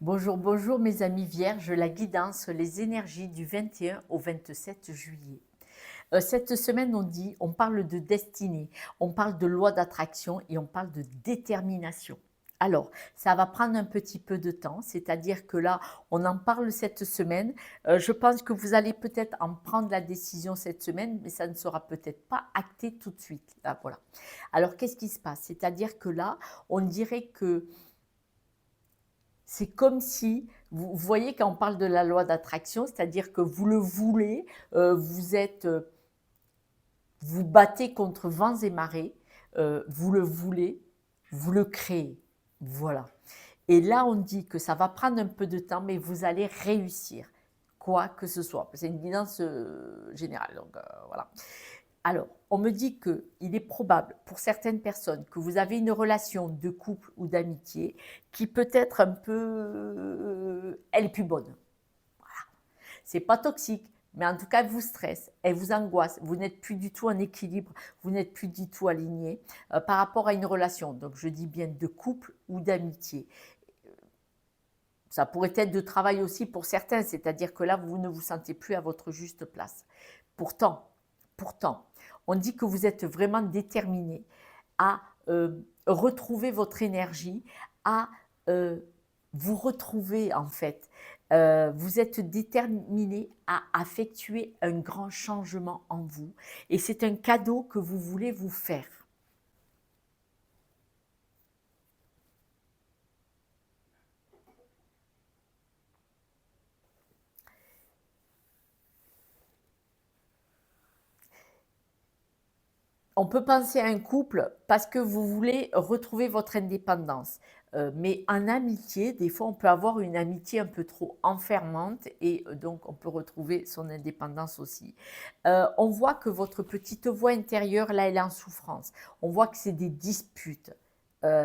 Bonjour, bonjour mes amis vierges, la guidance, les énergies du 21 au 27 juillet. Cette semaine, on parle de destinée, on parle de loi d'attraction et on parle de détermination. Alors, ça va prendre un petit peu de temps, c'est-à-dire que là, on en parle cette semaine. Je pense que vous allez peut-être en prendre la décision cette semaine, mais ça ne sera peut-être pas acté tout de suite. Là, voilà. Alors, qu'est-ce qui se passe? C'est-à-dire que là, on dirait que c'est comme si, vous voyez quand on parle de la loi d'attraction, c'est-à-dire que vous le voulez, vous êtes, vous battez contre vents et marées, vous le voulez, vous le créez. Voilà. Et là, on dit que ça va prendre un peu de temps, mais vous allez réussir, quoi que ce soit. C'est une guidance générale, donc voilà. Alors, on me dit qu'il est probable pour certaines personnes que vous avez une relation de couple ou d'amitié qui peut être un peu... elle est plus bonne. C'est pas toxique, mais en tout cas, elle vous stresse, elle vous angoisse, vous n'êtes plus du tout en équilibre, vous n'êtes plus du tout aligné par rapport à une relation. Donc, je dis bien de couple ou d'amitié. Ça pourrait être de travail aussi pour certains, c'est-à-dire que là, vous ne vous sentez plus à votre juste place. Pourtant, on dit que vous êtes vraiment déterminé à retrouver votre énergie, à vous retrouver en fait. Vous êtes déterminé à effectuer un grand changement en vous et c'est un cadeau que vous voulez vous faire. On peut penser à un couple parce que vous voulez retrouver votre indépendance. Mais en amitié, des fois, on peut avoir une amitié un peu trop enfermante et donc on peut retrouver son indépendance aussi. On voit que votre petite voix intérieure, là, elle est en souffrance. On voit que c'est des disputes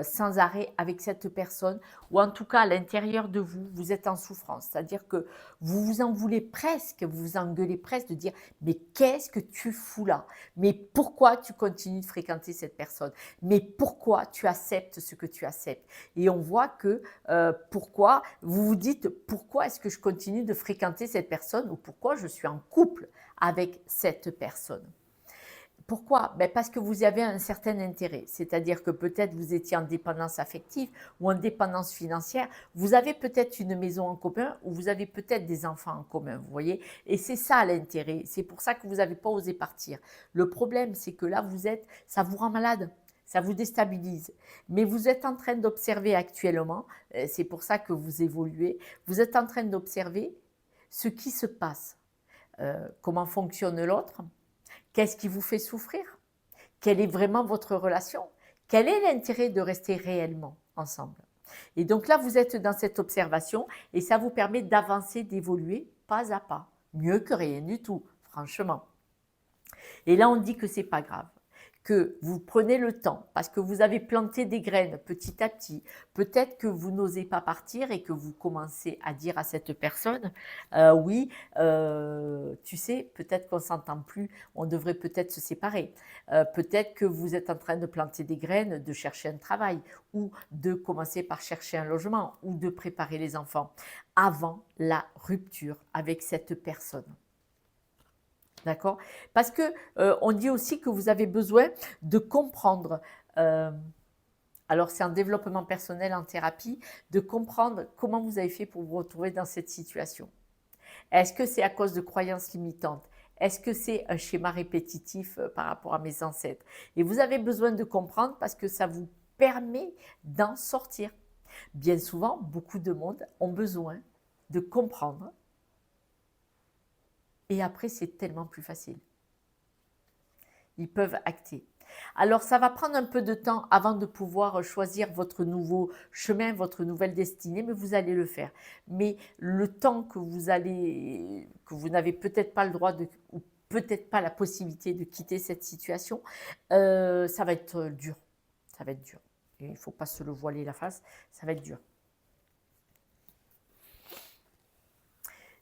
sans arrêt avec cette personne, ou en tout cas à l'intérieur de vous, vous êtes en souffrance. C'est-à-dire que vous vous en voulez presque, vous vous engueulez presque de dire mais qu'est-ce que tu fous là? Mais pourquoi tu continues de fréquenter cette personne? Mais pourquoi tu acceptes ce que tu acceptes? Et on voit que pourquoi, vous vous dites pourquoi est-ce que je continue de fréquenter cette personne ou pourquoi je suis en couple avec cette personne. Pourquoi? Ben parce que vous y avez un certain intérêt, c'est-à-dire que peut-être vous étiez en dépendance affective ou en dépendance financière, vous avez peut-être une maison en commun ou vous avez peut-être des enfants en commun, vous voyez? Et c'est ça l'intérêt, c'est pour ça que vous n'avez pas osé partir. Le problème, c'est que là, vous êtes, ça vous rend malade, ça vous déstabilise. Mais vous êtes en train d'observer actuellement, c'est pour ça que vous évoluez, vous êtes en train d'observer ce qui se passe, comment fonctionne l'autre, qu'est-ce qui vous fait souffrir? Quelle est vraiment votre relation? Quel est l'intérêt de rester réellement ensemble? Et donc là, vous êtes dans cette observation et ça vous permet d'avancer, d'évoluer pas à pas. Mieux que rien du tout, franchement. Et là, on dit que c'est pas grave, que vous prenez le temps parce que vous avez planté des graines petit à petit. Peut-être que vous n'osez pas partir et que vous commencez à dire à cette personne, oui, tu sais, peut-être qu'on s'entend plus, on devrait peut-être se séparer. Peut-être que vous êtes en train de planter des graines, de chercher un travail ou de commencer par chercher un logement ou de préparer les enfants avant la rupture avec cette personne. D'accord? Parce que on dit aussi que vous avez besoin de comprendre, euh, alors c'est en développement personnel, en thérapie, de comprendre comment vous avez fait pour vous retrouver dans cette situation. Est-ce que c'est à cause de croyances limitantes? Est-ce que c'est un schéma répétitif par rapport à mes ancêtres? Et vous avez besoin de comprendre parce que ça vous permet d'en sortir. Bien souvent, beaucoup de monde ont besoin de comprendre et après c'est tellement plus facile. Ils peuvent acter. Alors, ça va prendre un peu de temps avant de pouvoir choisir votre nouveau chemin, votre nouvelle destinée, mais vous allez le faire. Mais le temps que que vous n'avez peut-être pas le droit de, ou peut-être pas la possibilité de quitter cette situation, ça va être dur. Ça va être dur. Et il ne faut pas se le voiler la face, ça va être dur.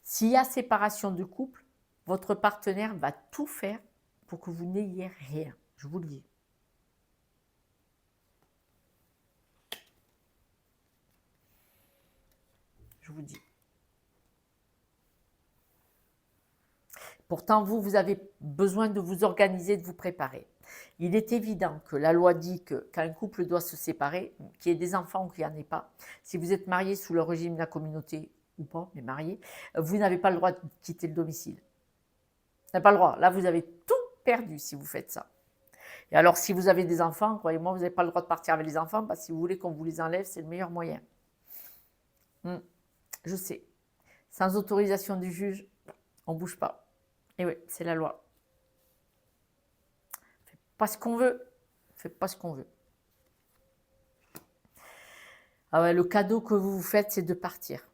S'il y a séparation de couple, votre partenaire va tout faire pour que vous n'ayez rien. Je vous le dis. je vous dis. Pourtant, vous avez besoin de vous organiser, de vous préparer. Il est évident que la loi dit que quand un couple doit se séparer, qu'il y ait des enfants ou qu'il n'y en ait pas, si vous êtes marié sous le régime de la communauté ou pas, mais marié, vous n'avez pas le droit de quitter le domicile. Vous n'avez pas le droit. Là, vous avez tout perdu si vous faites ça. Et alors, si vous avez des enfants, croyez-moi, vous n'avez pas le droit de partir avec les enfants, parce que si vous voulez qu'on vous les enlève, c'est le meilleur moyen. Je sais. Sans autorisation du juge, on ne bouge pas. Et oui, c'est la loi. Faites pas ce qu'on veut. Faites pas ce qu'on veut. Ah ouais, le cadeau que vous vous faites, c'est de partir.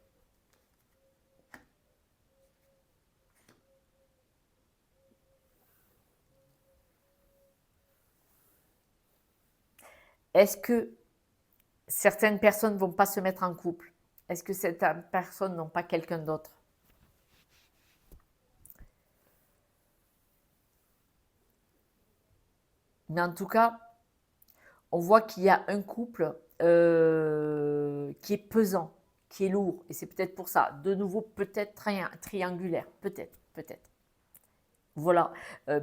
Est-ce que certaines personnes ne vont pas se mettre en couple? Est-ce que certaines personnes n'ont pas quelqu'un d'autre? Mais en tout cas, on voit qu'il y a un couple qui est pesant, qui est lourd. Et c'est peut-être pour ça. De nouveau, peut-être triangulaire. Peut-être, peut-être. Voilà,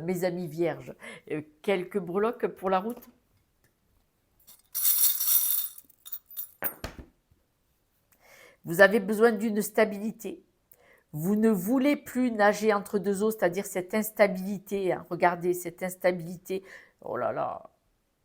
mes amis vierges. Quelques breloques pour la route? Vous avez besoin d'une stabilité. Vous ne voulez plus nager entre deux eaux, c'est-à-dire cette instabilité. Hein. Regardez, cette instabilité. Oh là là,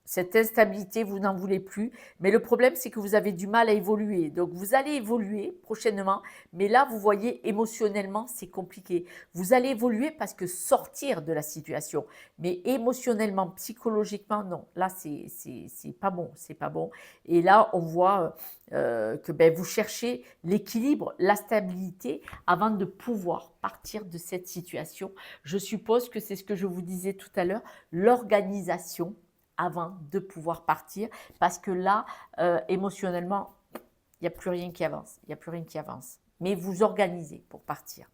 cette instabilité, vous n'en voulez plus. Mais le problème, c'est que vous avez du mal à évoluer. Donc, vous allez évoluer prochainement. Mais là, vous voyez, émotionnellement, c'est compliqué. Vous allez évoluer parce que sortir de la situation. Mais émotionnellement, psychologiquement, non. Là, c'est pas bon. C'est pas bon. Et là, on voit que vous cherchez l'équilibre, la stabilité avant de pouvoir partir de cette situation. Je suppose que c'est ce que je vous disais tout à l'heure, l'organisation avant de pouvoir partir, parce que là, émotionnellement, il n'y a plus rien qui avance. Il n'y a plus rien qui avance. Mais vous organisez pour partir.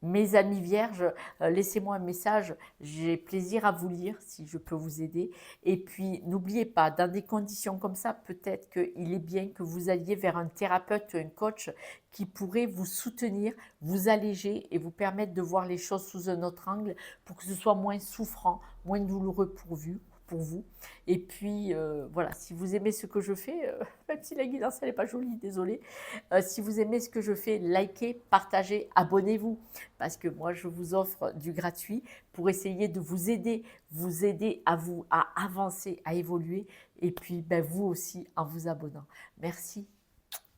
Mes amis vierges, laissez-moi un message, j'ai plaisir à vous lire si je peux vous aider. Et puis, n'oubliez pas, dans des conditions comme ça, peut-être qu'il est bien que vous alliez vers un thérapeute, un coach qui pourrait vous soutenir, vous alléger et vous permettre de voir les choses sous un autre angle pour que ce soit moins souffrant, moins douloureux pour vous. Et puis, voilà, si vous aimez ce que je fais, même si la guidance, elle n'est pas jolie, désolée. Si vous aimez ce que je fais, likez, partagez, abonnez-vous. Parce que moi, je vous offre du gratuit pour essayer de vous aider à avancer, à évoluer. Et puis, vous aussi, en vous abonnant. Merci.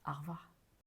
Au revoir.